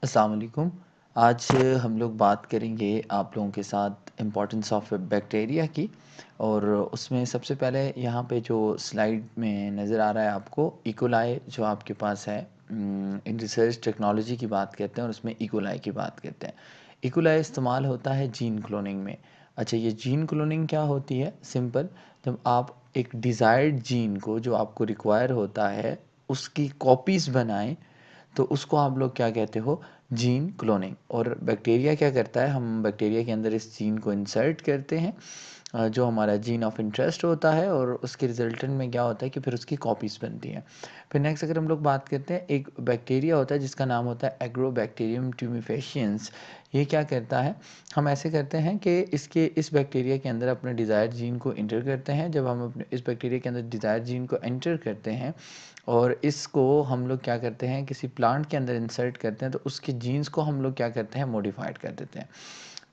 अस्सलाम वालेकुम। आज हम लोग बात करेंगे आप लोगों के साथ इम्पोर्टेंस ऑफ बैक्टीरिया की। और उसमें सबसे पहले यहाँ पे जो स्लाइड में नज़र आ रहा है आपको इकोलाई जो आपके पास है। इन रिसर्च टेक्नोलॉजी की बात करते हैं और उसमें इकोलाई की बात करते हैं। इकोलाई इस्तेमाल होता है जीन क्लोनिंग में। अच्छा, ये जीन क्लोनिंग क्या होती है? सिंपल, जब आप एक डिज़ायर्ड जीन को जो आपको रिक्वायर होता है उसकी कॉपीज़ बनाएं तो उसको आप लोग क्या कहते हो? Gene cloning. और बैक्टीरिया क्या करता है, हम बैक्टीरिया के अंदर इस जीन को इंसर्ट करते हैं जो हमारा जीन ऑफ इंटरेस्ट होता है, और उसके रिजल्टेंट में क्या होता है कि फिर उसकी कॉपीज़ बनती हैं। फिर नेक्स्ट अगर हम लोग बात करते हैं, एक बैक्टीरिया होता है जिसका नाम होता है एग्रोबैक्टीरियम ट्यूमिफेशियंस। ये क्या करता है, हम ऐसे करते हैं कि इस बैक्टीरिया के अंदर अपने डिज़ायर जीन को इंटर करते हैं। जब हम अपने इस बैक्टीरिया के अंदर डिज़ायर जीन को एंटर करते हैं और इसको हम लोग क्या करते हैं, किसी प्लांट के अंदर इंसर्ट करते हैं, तो उसके जीन्स को हम लोग क्या करते हैं, मॉडिफाइड कर देते हैं।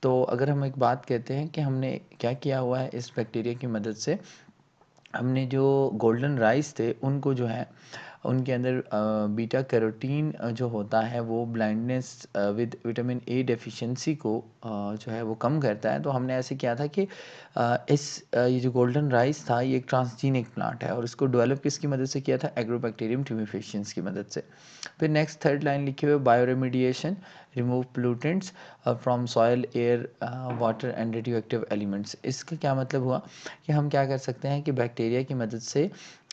तो अगर हम एक बात कहते हैं कि हमने क्या किया हुआ है इस बैक्टीरिया की मदद से, हमने जो गोल्डन राइस थे उनको जो है उनके अंदर बीटा कैरोटीन जो होता है वो blindness with vitamin A deficiency को जो है वो कम करता है। तो हमने ऐसे किया था कि ये जो गोल्डन राइस था ये एक ट्रांसजीनिक प्लांट है, और इसको डेवलप किसकी मदद से किया था? एग्रोबैक्टीरियम ट्यूमिफेशियंस की मदद से। फिर नेक्स्ट थर्ड लाइन लिखे हुए bioremediation, remove pollutants from soil, air, water and radioactive elements. इसका क्या मतलब हुआ कि हम क्या कर सकते हैं कि बैक्टीरिया की मदद से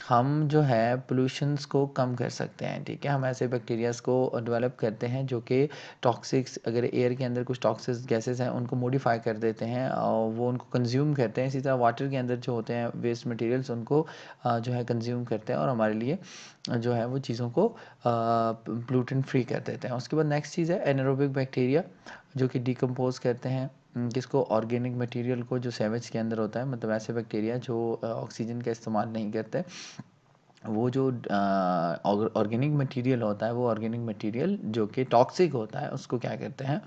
हम जो है पोल्यूशंस को कम कर सकते हैं। ठीक है, हम ऐसे बैक्टीरियाज को डेवलप करते हैं जो कि टॉक्सिक्स, अगर एयर के अंदर कुछ टॉक्सिक गैसेस हैं उनको मॉडिफाई कर देते हैं और वो उनको कंज्यूम करते हैं। इसी तरह वाटर के अंदर जो होते हैं वेस्ट मटेरियल्स उनको जो है कंज्यूम करते हैं और हमारे लिए जो है वो चीज़ों को प्लूटेंट फ्री कर देते हैं। उसके बाद नेक्स्ट चीज़ है एनारोबिक बैक्टीरिया, जो कि डिकम्पोज करते हैं किसको? ऑर्गेनिक मटेरियल को, जो सेवेज के अंदर होता है। मतलब ऐसे बैक्टीरिया जो ऑक्सीजन का इस्तेमाल नहीं करते, वो जो ऑर्गेनिक मटेरियल होता है, वो ऑर्गेनिक मटेरियल जो कि टॉक्सिक होता है उसको क्या करते हैं,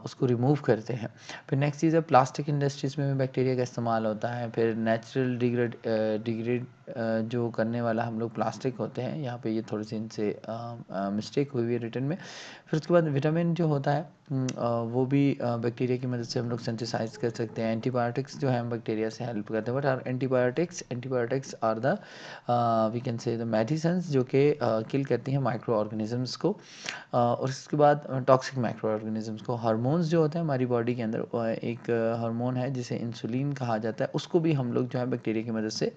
उसको रिमूव करते हैं। फिर नेक्स्ट चीज़ है प्लास्टिक इंडस्ट्रीज़ में भी बैक्टीरिया का इस्तेमाल होता है। फिर नेचुरल डिग्रेड जो करने वाला हम लोग प्लास्टिक होते हैं, यहाँ पे ये थोड़ी सी इनसे मिस्टेक हुई हुई है रिटर्न में। फिर उसके बाद विटामिन जो होता है वो भी बैक्टीरिया की मदद से हम लोग सिंथेसाइज कर सकते हैं। एंटीबायोटिक्स जो है हम बैक्टीरिया से हेल्प करते हैं। But are antibiotics are the we can say the medicines जो कि किल करती हैं माइक्रो ऑर्गेनिजम्स को। और इसके बाद टॉक्सिक माइक्रो ऑर्गेनिजम्स को। हार्मोन्स जो होते हैं हमारी बॉडी के अंदर, एक हार्मोन है जिसे इंसुलिन कहा जाता है, उसको भी हम लोग जो है बैक्टीरिया की मदद से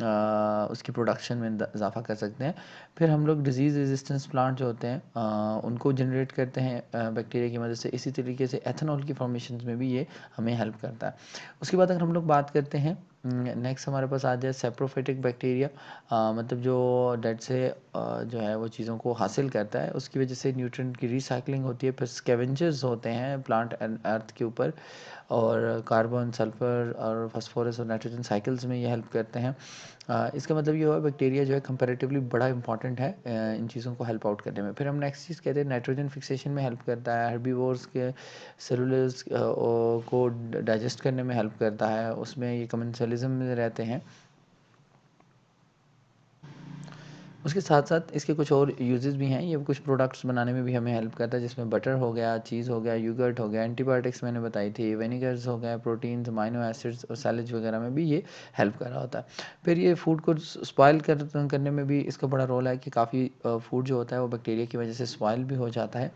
उसकी प्रोडक्शन में इजाफा कर सकते हैं। फिर हम लोग डिजीज़ रेजिस्टेंस प्लांट जो होते हैं उनको जनरेट करते हैं बैक्टीरिया की मदद से। इसी तरीके से एथेनॉल की फॉर्मेशन में भी ये हमें हेल्प करता है। उसके बाद अगर हम लोग बात करते हैं, नेक्स्ट हमारे पास आ जाए सेप्रोफिटिक बैक्टीरिया। मतलब जो डेड से जो है वो चीज़ों को हासिल करता है, उसकी वजह से न्यूट्रिएंट की रिसाइकलिंग होती है। फिर स्कैवेंजर्स होते हैं प्लांट एंड अर्थ के ऊपर, और कार्बन, सल्फर और फास्फोरस और नाइट्रोजन साइकिल्स में ये हेल्प करते हैं। इसका मतलब ये हुआ बैक्टीरिया जो है कंपैरेटिवली बड़ा इंपॉर्टेंट है इन चीज़ों को हेल्प आउट करने में। फिर हम नेक्स्ट चीज़ कहते हैं नाइट्रोजन फिक्सेशन में हेल्प करता है। हर्बीवोर्स के सेलुलर्स को डाइजेस्ट करने में हेल्प करता है, उसमें ये कमेंसलिज्म में रहते हैं। उसके साथ साथ इसके कुछ और यूजेस भी हैं, ये कुछ प्रोडक्ट्स बनाने में भी हमें हेल्प करता है, जिसमें बटर हो गया, चीज़ हो गया, योगर्ट हो गया, एंटीबायोटिक्स मैंने बताई थी, विनेगर्स हो गया, प्रोटीन्स, अमाइनो एसिड्स और सैलेड्स वगैरह में भी ये हेल्प कर रहा होता है। फिर ये फूड को स्पॉइल करने में भी इसका बड़ा रोल है कि काफ़ी फूड जो होता है वो बैक्टीरिया की वजह से स्पॉइल भी हो जाता है।